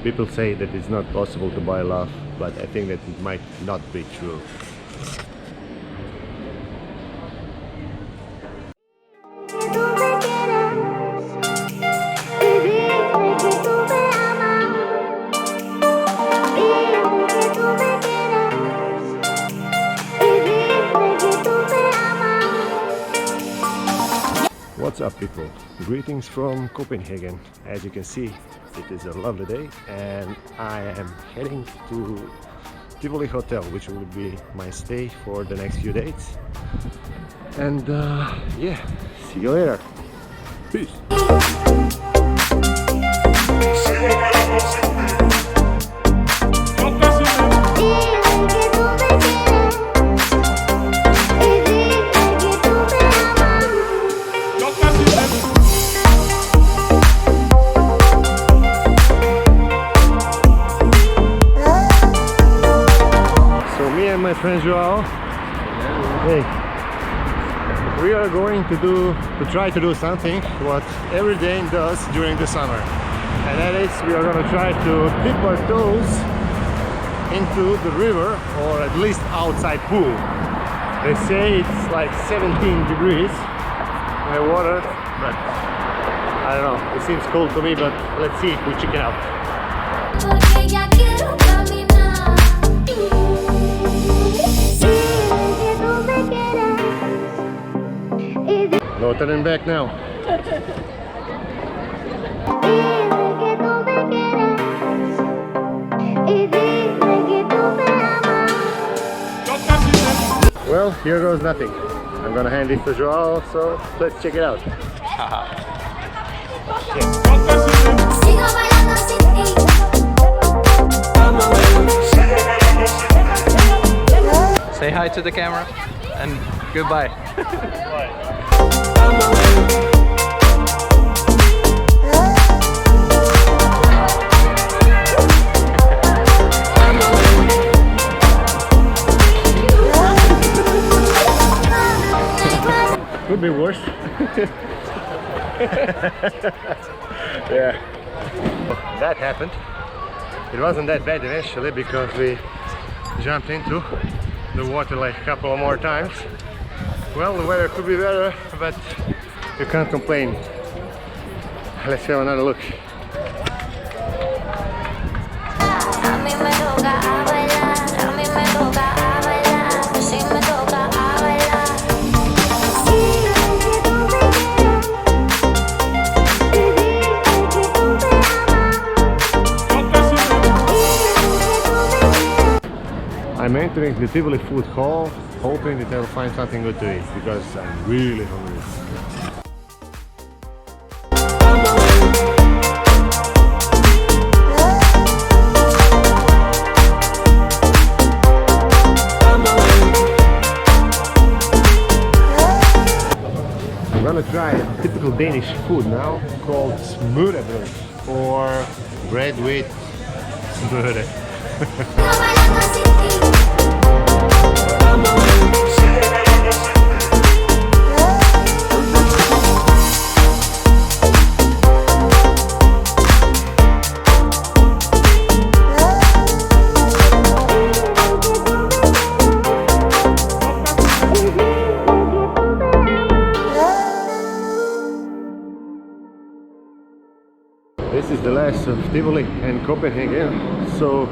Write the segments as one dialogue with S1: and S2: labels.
S1: People say that it's not possible to buy love, but I think that it might not be true. What's up, people? Greetings from Copenhagen. As you can see, it is a lovely day and I am heading to Tivoli Hotel, which will be my stay for the next few days. And yeah, see you later. Peace. My friend Joao. Hey, we are going to try to do something what every Dane does during the summer, and that is we are going to try to dip our toes into the river, or at least outside pool. They say it's like 17 degrees my water, but I don't know, it seems cold to me, but let's see if we check it out. No turning back now. Well, here goes nothing. I'm gonna hand this to Joao, so let's check it out.
S2: Say hi to the camera and goodbye.
S1: Could be worse. Yeah. That happened. It wasn't that bad initially because we jumped into the water like a couple of more times. Well, the weather could be better, but you can't complain. Let's have another look. I'm entering the Tivoli food hall, hoping that I'll find something good to eat, because I'm really hungry. I'm gonna try a typical Danish food now, called smørrebrød, or bread with smørre. This is the last of Tivoli and Copenhagen, so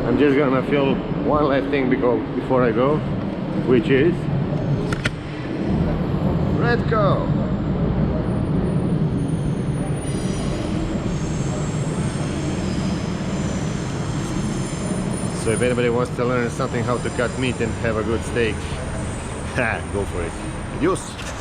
S1: I'm just gonna film one last thing before I go, which is Red Cow. So if anybody wants to learn something how to cut meat and have a good steak, go for it. Adios!